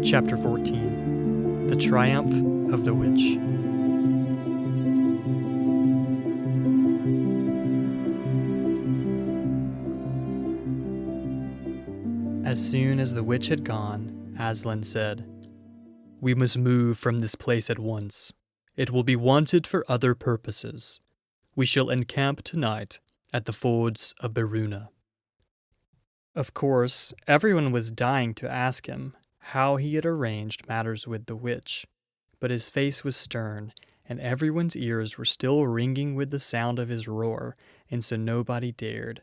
Chapter 14. The Triumph of the Witch. As soon as the witch had gone, Aslan said, "We must move from this place at once. It will be wanted for other purposes. We shall encamp tonight at the fords of Beruna." Of course, everyone was dying to ask him how he had arranged matters with the witch, but his face was stern, and everyone's ears were still ringing with the sound of his roar, and so nobody dared.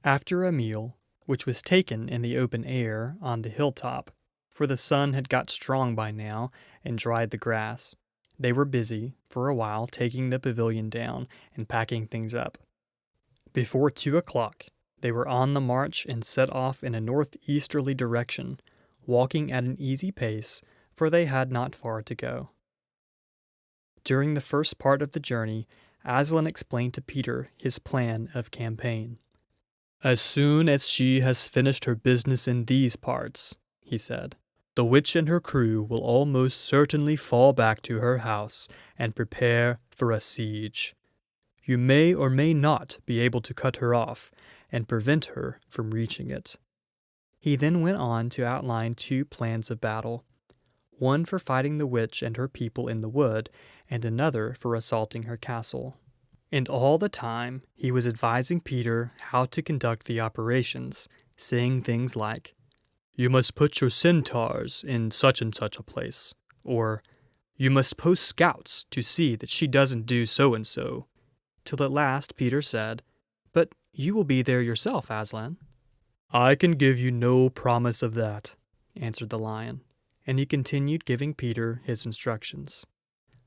After a meal, which was taken in the open air on the hilltop, for the sun had got strong by now and dried the grass, they were busy, for a while, taking the pavilion down and packing things up. Before 2 o'clock, they were on the march and set off in a northeasterly direction, walking at an easy pace, for they had not far to go. During the first part of the journey, Aslan explained to Peter his plan of campaign. "As soon as she has finished her business in these parts," he said, "the witch and her crew will almost certainly fall back to her house and prepare for a siege. You may or may not be able to cut her off and prevent her from reaching it." He then went on to outline 2 plans of battle, one for fighting the witch and her people in the wood, and another for assaulting her castle. And all the time, he was advising Peter how to conduct the operations, saying things like, "You must put your centaurs in such and such a place," or "You must post scouts to see that she doesn't do so and so," till at last Peter said, "But you will be there yourself, Aslan." "I can give you no promise of that," answered the lion, and he continued giving Peter his instructions.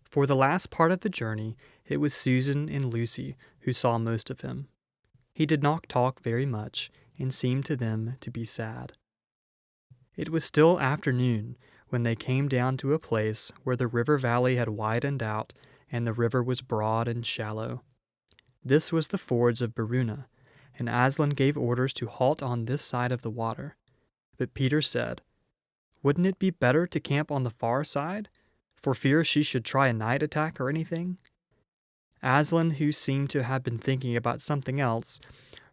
For the last part of the journey, it was Susan and Lucy who saw most of him. He did not talk very much, and seemed to them to be sad. It was still afternoon when they came down to a place where the river valley had widened out, and the river was broad and shallow. This was the fords of Beruna, and Aslan gave orders to halt on this side of the water. But Peter said, "Wouldn't it be better to camp on the far side, for fear she should try a night attack or anything?" Aslan, who seemed to have been thinking about something else,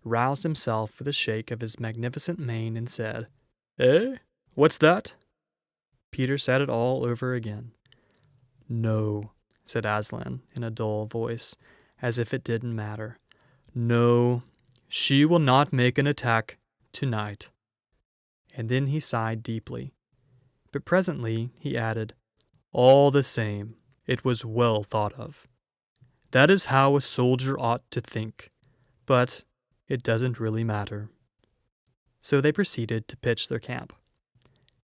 roused himself with a shake of his magnificent mane and said, "Eh? What's that?" Peter said it all over again. "No," said Aslan in a dull voice, as if it didn't matter. "No, she will not make an attack tonight." And then he sighed deeply. But presently he added, "All the same, it was well thought of. That is how a soldier ought to think, but it doesn't really matter." So they proceeded to pitch their camp.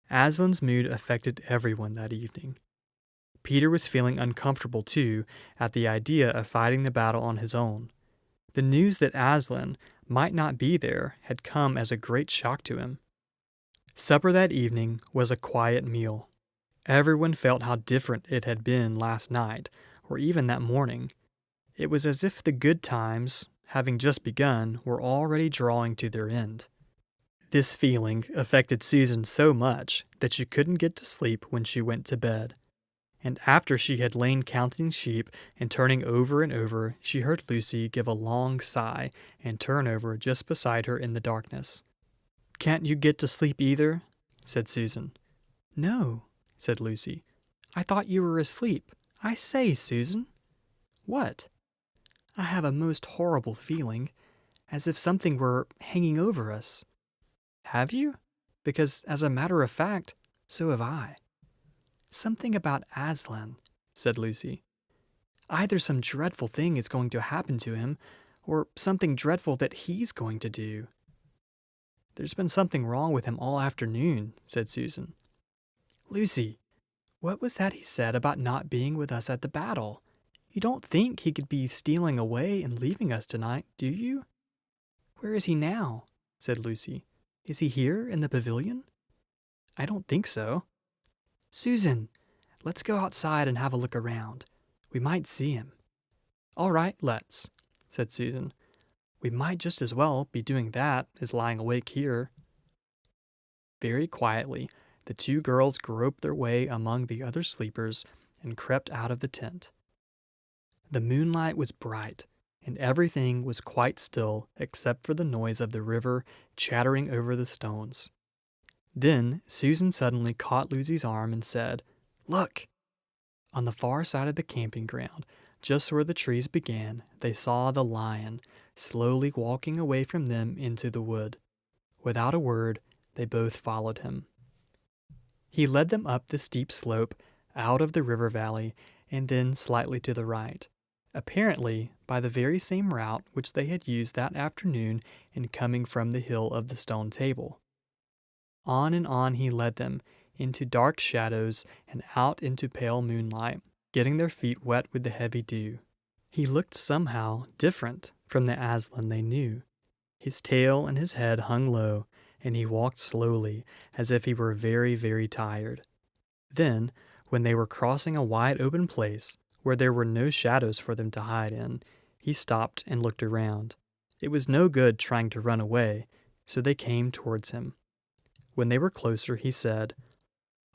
Aslan's mood affected everyone that evening. Peter was feeling uncomfortable too at the idea of fighting the battle on his own. The news that Aslan might not be there had come as a great shock to him. Supper that evening was a quiet meal. Everyone felt how different it had been last night, or even that morning. It was as if the good times, having just begun, were already drawing to their end. This feeling affected Susan so much that she couldn't get to sleep when she went to bed. And after she had lain counting sheep and turning over and over, she heard Lucy give a long sigh and turn over just beside her in the darkness. "Can't you get to sleep either?" said Susan. "No," said Lucy. "I thought you were asleep. I say, Susan." "What?" "I have a most horrible feeling, as if something were hanging over us." "Have you? Because, as a matter of fact, so have I." "Something about Aslan," said Lucy. "Either some dreadful thing is going to happen to him, or something dreadful that he's going to do." "There's been something wrong with him all afternoon," said Susan. "Lucy, what was that he said about not being with us at the battle? You don't think he could be stealing away and leaving us tonight, do you?" "Where is he now?" said Lucy. "Is he here in the pavilion?" "I don't think so." "Susan, let's go outside and have a look around. We might see him." "All right, let's," said Susan. "We might just as well be doing that as lying awake here." Very quietly, the two girls groped their way among the other sleepers and crept out of the tent. The moonlight was bright, and everything was quite still except for the noise of the river chattering over the stones. Then Susan suddenly caught Lucy's arm and said, "Look!" On the far side of the camping ground, just where the trees began, they saw the lion slowly walking away from them into the wood. Without a word, they both followed him. He led them up the steep slope, out of the river valley, and then slightly to the right, apparently by the very same route which they had used that afternoon in coming from the hill of the stone table. On and on he led them, into dark shadows and out into pale moonlight, getting their feet wet with the heavy dew. He looked somehow different from the Aslan they knew. His tail and his head hung low, and he walked slowly, as if he were very, very tired. Then, when they were crossing a wide open place, where there were no shadows for them to hide in, he stopped and looked around. It was no good trying to run away, so they came towards him. When they were closer, he said,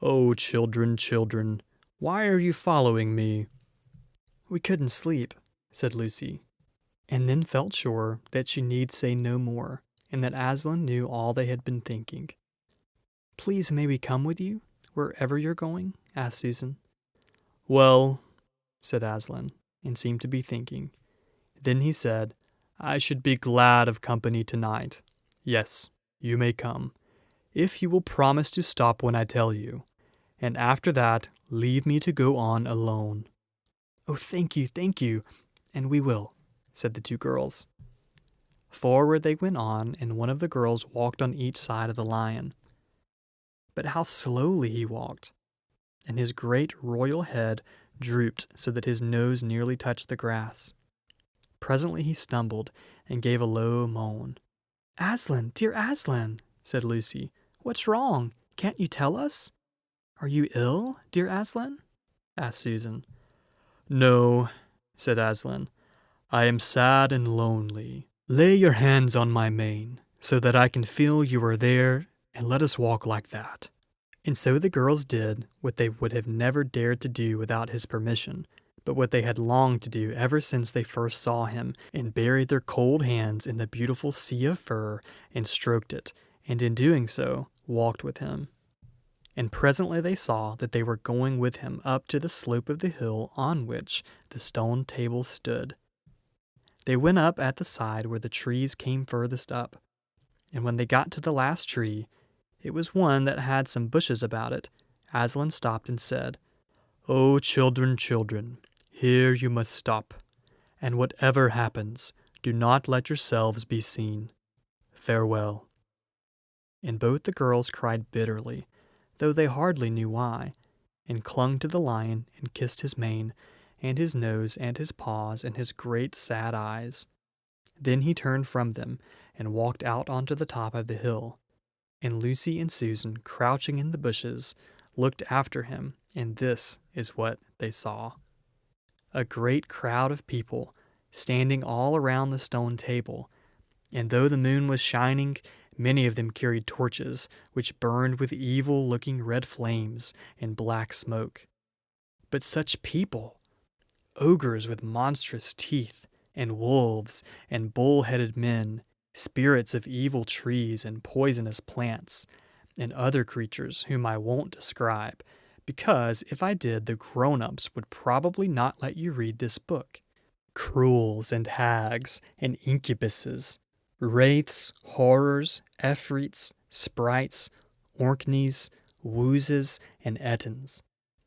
"Oh, children, children, why are you following me?" "We couldn't sleep," said Lucy, and then felt sure that she need say no more, and that Aslan knew all they had been thinking. "Please may we come with you, wherever you're going?" asked Susan. "Well," said Aslan, and seemed to be thinking. Then he said, "I should be glad of company tonight. Yes, you may come, if you will promise to stop when I tell you, and after that leave me to go on alone." "Oh, thank you, and we will," said the two girls. Forward they went on, and one of the girls walked on each side of the lion. But how slowly he walked, and his great royal head drooped so that his nose nearly touched the grass. Presently he stumbled and gave a low moan. "Aslan, dear Aslan," said Lucy, "what's wrong? Can't you tell us?" "Are you ill, dear Aslan?" asked Susan. "No," said Aslan. "I am sad and lonely. Lay your hands on my mane, so that I can feel you are there, and let us walk like that." And so the girls did what they would have never dared to do without his permission, but what they had longed to do ever since they first saw him, and buried their cold hands in the beautiful sea of fur and stroked it, and in doing so, walked with him. And presently they saw that they were going with him up to the slope of the hill on which the stone table stood. They went up at the side where the trees came furthest up, and when they got to the last tree, it was one that had some bushes about it, Aslan stopped and said, "Oh, children, children, here you must stop, and whatever happens, do not let yourselves be seen. Farewell." And both the girls cried bitterly, though they hardly knew why, and clung to the lion and kissed his mane, and his nose and his paws and his great sad eyes. Then he turned from them and walked out onto the top of the hill, and Lucy and Susan, crouching in the bushes, looked after him, and this is what they saw. A great crowd of people standing all around the stone table, and though the moon was shining, many of them carried torches, which burned with evil-looking red flames and black smoke. But such people! Ogres with monstrous teeth, and wolves, and bull-headed men, spirits of evil trees and poisonous plants, and other creatures whom I won't describe, because if I did, the grown-ups would probably not let you read this book. Cruels and hags and incubuses, wraiths, horrors, efreets, sprites, orkneys, woozes, and ettins.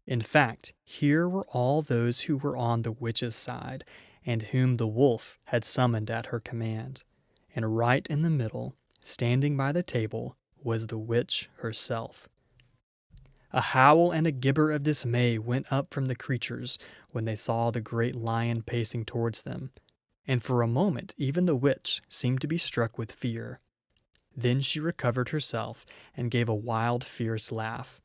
In fact, here were all those who were on the witch's side, and whom the wolf had summoned at her command. And right in the middle, standing by the table, was the witch herself. A howl and a gibber of dismay went up from the creatures when they saw the great lion pacing towards them, and for a moment even the witch seemed to be struck with fear. Then she recovered herself and gave a wild, fierce laugh.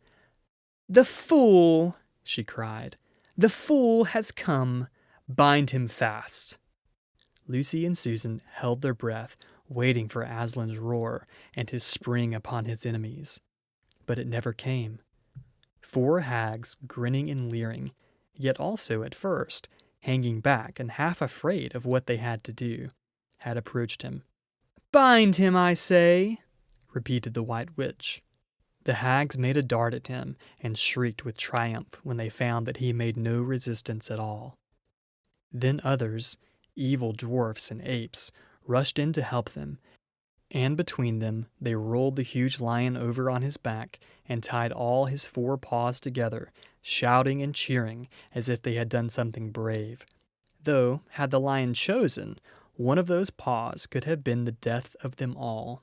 "The fool!" she cried. "The fool has come! Bind him fast!" Lucy and Susan held their breath, waiting for Aslan's roar and his spring upon his enemies. but it never came. 4 hags, grinning and leering, yet also at first hanging back and half afraid of what they had to do, had approached him. "Bind him, I say," repeated the White Witch. The hags made a dart at him and shrieked with triumph when they found that he made no resistance at all. Then others, evil dwarfs and apes, rushed in to help them, and between them they rolled the huge lion over on his back and tied all his 4 paws together, shouting and cheering as if they had done something brave. Though, had the lion chosen, one of those paws could have been the death of them all.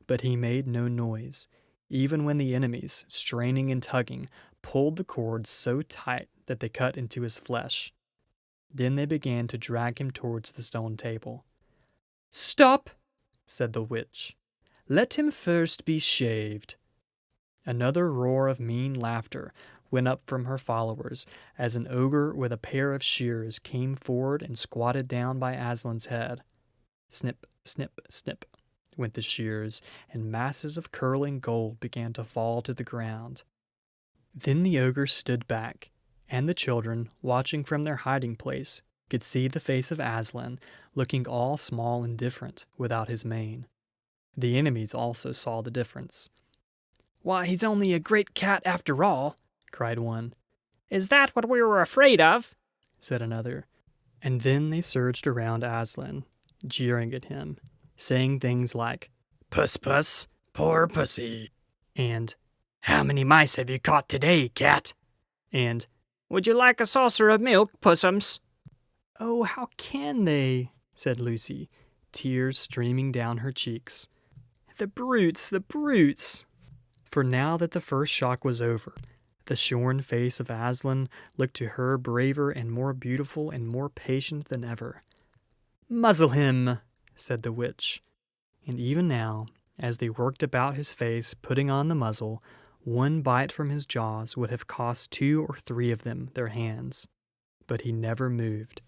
But he made no noise, even when the enemies, straining and tugging, pulled the cords so tight that they cut into his flesh. Then they began to drag him towards the stone table. "Stop!" said the witch. "Let him first be shaved." Another roar of mean laughter went up from her followers as an ogre with a pair of shears came forward and squatted down by Aslan's head. Snip, snip, snip went the shears, and masses of curling gold began to fall to the ground. Then the ogre stood back, and the children, watching from their hiding place, could see the face of Aslan, looking all small and different without his mane. The enemies also saw the difference. "Why, he's only a great cat after all," cried one. "Is that what we were afraid of?" said another. And then they surged around Aslan, jeering at him, saying things like, "Puss, puss, poor pussy," and "How many mice have you caught today, cat?" and "Would you like a saucer of milk, pussums?" "Oh, how can they?" said Lucy, tears streaming down her cheeks. "The brutes, the brutes!" For now that the first shock was over, the shorn face of Aslan looked to her braver and more beautiful and more patient than ever. "Muzzle him," said the witch. And even now, as they worked about his face, putting on the muzzle, one bite from his jaws would have cost 2 or 3 of them their hands. But he never moved.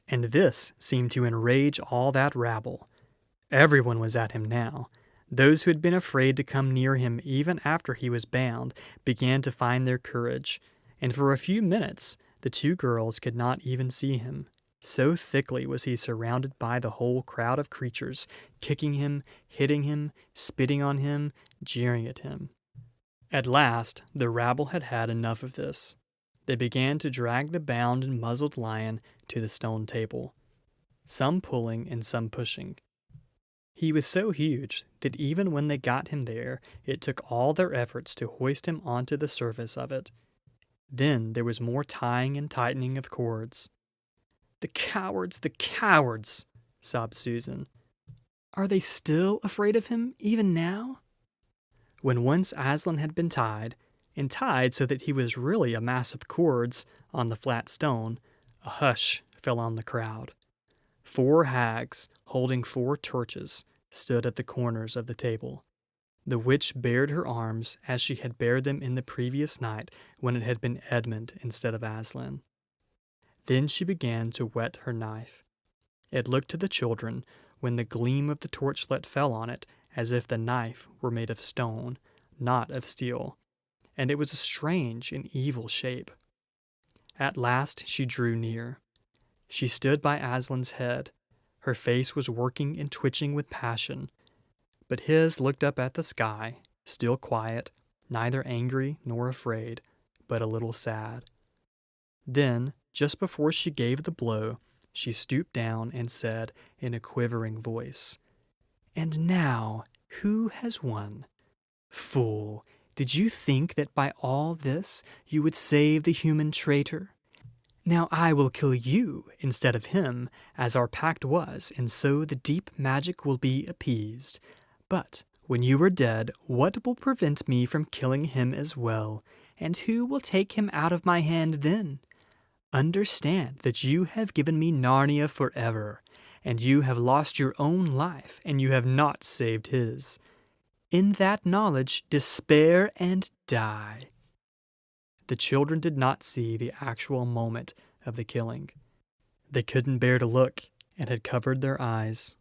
And this seemed to enrage all that rabble. Everyone was at him now. Those who had been afraid to come near him even after he was bound began to find their courage, and for a few minutes the 2 girls could not even see him. So thickly was he surrounded by the whole crowd of creatures, kicking him, hitting him, spitting on him, jeering at him. At last the rabble had had enough of this. They began to drag the bound and muzzled lion to the stone table, some pulling and some pushing. He was so huge that even when they got him there, it took all their efforts to hoist him onto the surface of it. Then there was more tying and tightening of cords. "The cowards, the cowards!" sobbed Susan. "Are they still afraid of him, even now?" When once Aslan had been tied, and tied so that he was really a mass of cords on the flat stone, a hush fell on the crowd. 4 hags, holding 4 torches, stood at the corners of the table. The witch bared her arms as she had bared them in the previous night when it had been Edmund instead of Aslan. Then she began to whet her knife. It looked to the children, when the gleam of the torchlight fell on it, as if the knife were made of stone, not of steel, and it was a strange and evil shape. At last she drew near. She stood by Aslan's head. Her face was working and twitching with passion, but his looked up at the sky, still quiet, neither angry nor afraid, but a little sad. Then, just before she gave the blow, she stooped down and said in a quivering voice, "And now, who has won? Fool, did you think that by all this you would save the human traitor? Now I will kill you instead of him, as our pact was, and so the deep magic will be appeased. But when you are dead, what will prevent me from killing him as well? And who will take him out of my hand then? Understand that you have given me Narnia forever, and you have lost your own life, and you have not saved his. In that knowledge, despair and die." The children did not see the actual moment of the killing. They couldn't bear to look, and had covered their eyes.